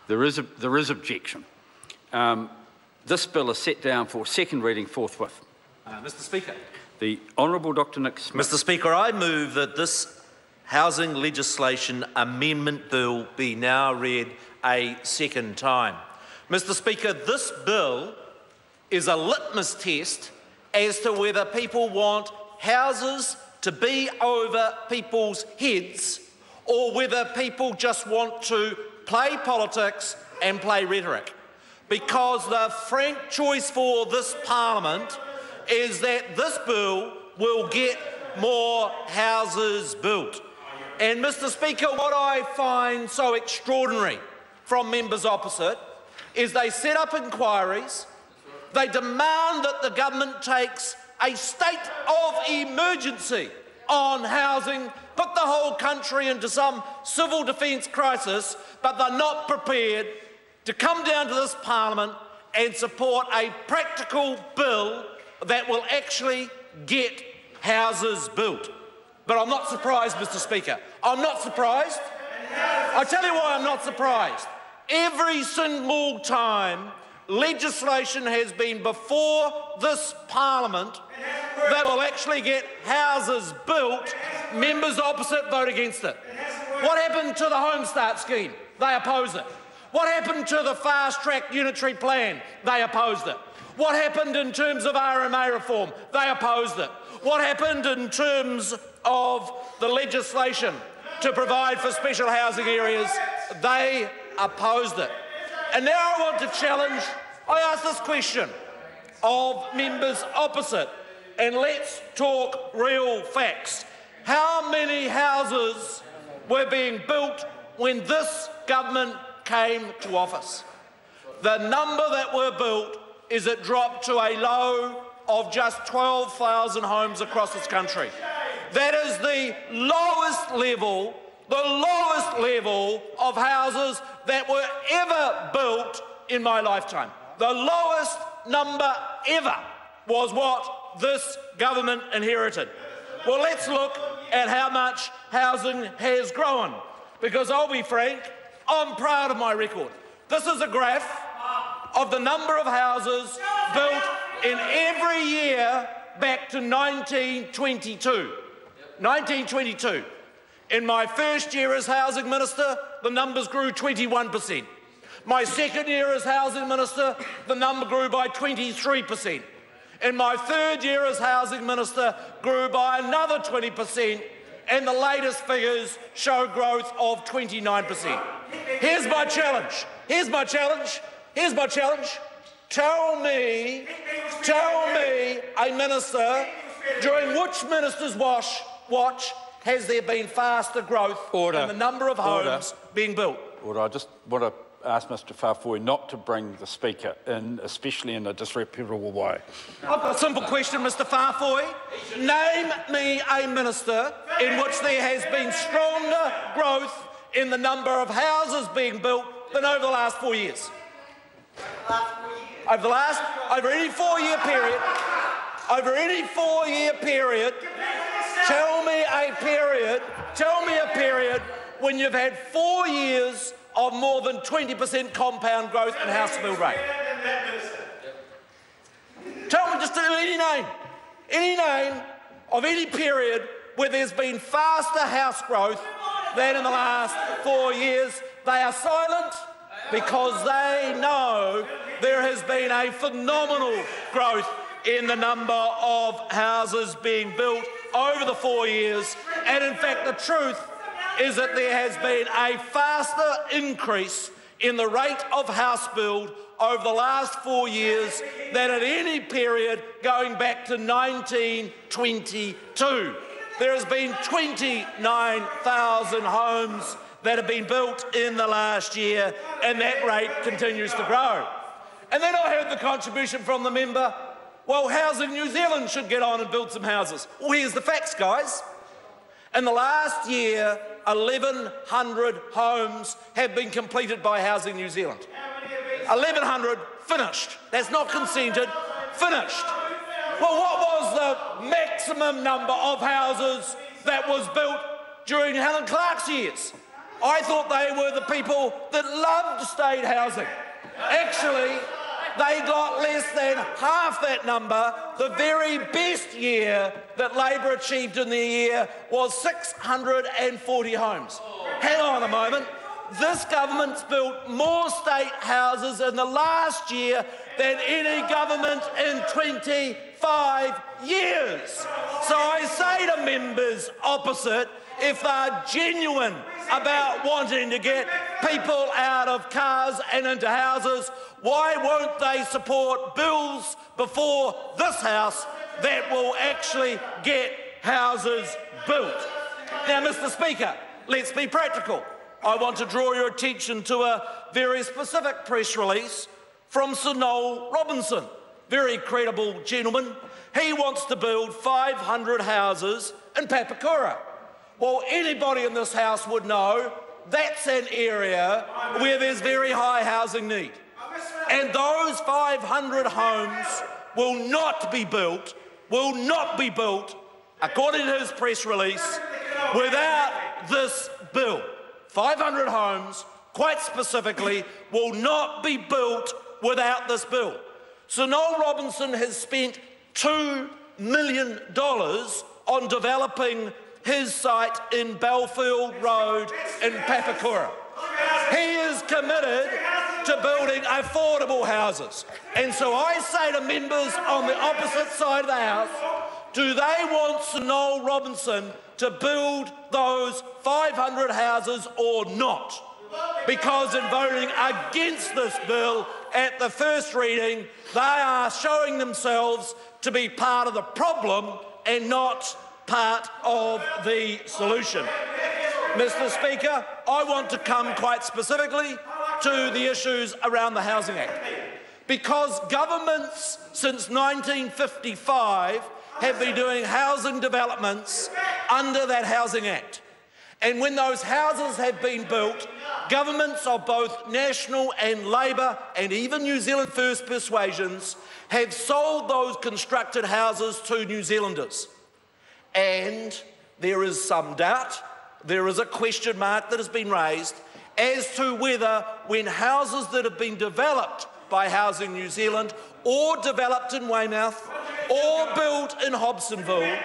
There is objection. This bill is set down for second reading forthwith. Mr Speaker. The Honourable Dr Nick Smith. Mr Speaker, I move that this Housing Legislation Amendment Bill be now read a second time. Mr Speaker, this bill is a litmus test as to whether people want houses to be over people's heads or whether people just want to play politics and play rhetoric. Because the frank choice for this Parliament is that this bill will get more houses built. And Mr Speaker, what I find so extraordinary from members opposite is they set up inquiries, they demand that the government takes a state of emergency on housing, put the whole country into some civil defence crisis, but they're not prepared to come down to this Parliament and support a practical bill that will actually get houses built. But I'm not surprised, Mr Speaker. I'm not surprised. I'll tell you why I'm not surprised. Every single time legislation has been before this Parliament that will actually get houses built, members opposite vote against it. What happened to the Home Start scheme? They oppose it. What happened to the fast-track unitary plan? They opposed it. What happened in terms of RMA reform? They opposed it. What happened in terms of the legislation to provide for special housing areas? They opposed it. And now I want to challenge, I ask this question of members opposite, and let's talk real facts. How many houses were being built when this government came to office? The number that were built is it dropped to a low of just 12,000 homes across this country. That is the lowest level of houses that were ever built in my lifetime. The lowest number ever was what this government inherited. Well, let's look at how much housing has grown, because I'll be frank, I'm proud of my record. This is a graph of the number of houses built in every year back to 1922. 1922. In my first year as Housing Minister, the numbers grew 21%. My second year as Housing Minister, the number grew by 23%. In my third year as Housing Minister, grew by another 20%, and the latest figures show growth of 29%. Here's my challenge. Here's my challenge. Here's my challenge. Tell me a minister during which minister's watch has there been faster growth in the number of homes being built? Order. I just want to ask Mr Farfoy not to bring the Speaker in, especially in a disreputable way. I've got a simple question, Mr Farfoy. Name me a minister in which there has been stronger growth in the number of houses being built than over the last 4 years. Over any 4 year period, tell me a period when you've had 4 years of more than 20% compound growth in house build rate. Tell me just any name of any period where there's been faster house growth than in the last 4 years. They are silent because they know there has been a phenomenal growth in the number of houses being built over the 4 years, and in fact the truth is that there has been a faster increase in the rate of house build over the last 4 years than at any period going back to 1922. There has been 29,000 homes that have been built in the last year, and that rate continues to grow. And then I heard the contribution from the member, well, Housing New Zealand should get on and build some houses. Well, here's the facts, guys. In the last year, 1,100 homes have been completed by Housing New Zealand. 1,100 finished. That's not consented, finished. Well, what was the maximum number of houses that was built during Helen Clark's years? I thought they were the people that loved state housing. Actually, they got less than half that number. The very best year that Labor achieved in their year was 640 homes. Hang on a moment. This government's built more state houses in the last year than any government in 25 years. So I say to members opposite, if they're genuine about wanting to get people out of cars and into houses, why won't they support bills before this House that will actually get houses built? Now, Mr. Speaker, let's be practical. I want to draw your attention to a very specific press release from Sir Noel Robinson, very credible gentleman. He wants to build 500 houses in Papakura. Well, anybody in this House would know that's an area where there's very high housing need. And those 500 homes will not be built, according to his press release, without this bill. 500 homes, quite specifically, will not be built without this bill. So Noel Robinson has spent $2 million on developing his site in Belfield Road in Papakura. He is committed to building affordable houses. And so I say to members on the opposite side of the House, do they want Sir Noel Robinson to build those 500 houses or not? Because in voting against this bill at the first reading, they are showing themselves to be part of the problem and not part of the solution. Mr. Speaker, I want to come quite specifically to the issues around the Housing Act. Because governments since 1955 have been doing housing developments under that Housing Act. And when those houses have been built, governments of both National and Labor and even New Zealand First persuasions have sold those constructed houses to New Zealanders. And there is some doubt, there is a question mark that has been raised as to whether when houses that have been developed by Housing New Zealand or developed in Weymouth or built in Hobsonville,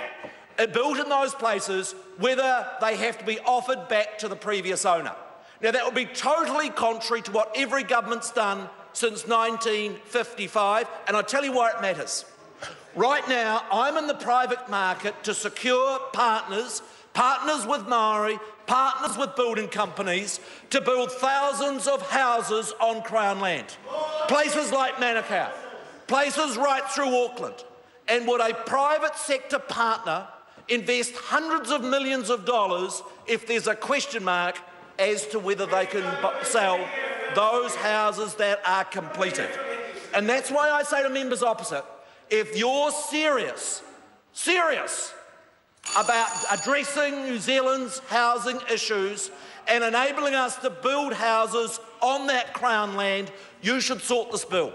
built in those places, whether they have to be offered back to the previous owner. Now, that would be totally contrary to what every government's done since 1955, and I'll tell you why it matters. Right now, I'm in the private market to secure partners with Maori, partners with building companies, to build thousands of houses on Crown land. Places like Manukau, places right through Auckland. And would a private sector partner invest hundreds of millions of dollars if there's a question mark as to whether they can sell those houses that are completed? And that's why I say to members opposite, if you're serious about addressing New Zealand's housing issues and enabling us to build houses on that Crown land, you should sort this bill.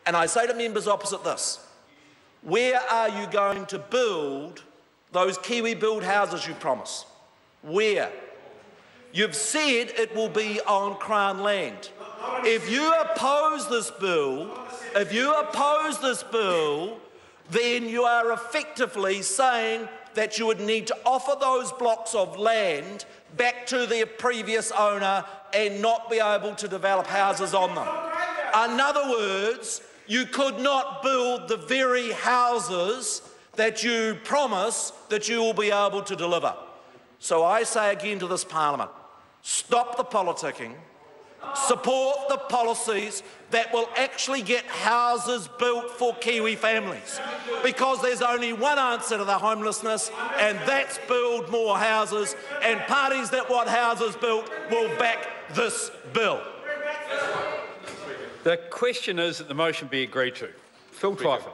And I say to members opposite this, where are you going to build those Kiwi build houses you promise? Where? You've said it will be on Crown land. If you oppose this bill, then you are effectively saying that you would need to offer those blocks of land back to their previous owner and not be able to develop houses on them. In other words, you could not build the very houses that you promise that you will be able to deliver. So I say again to this Parliament, stop the politicking, support the policies that will actually get houses built for Kiwi families. Because there's only one answer to the homelessness, and that's build more houses, and parties that want houses built will back this bill. The question is that the motion be agreed to. Phil Twyford.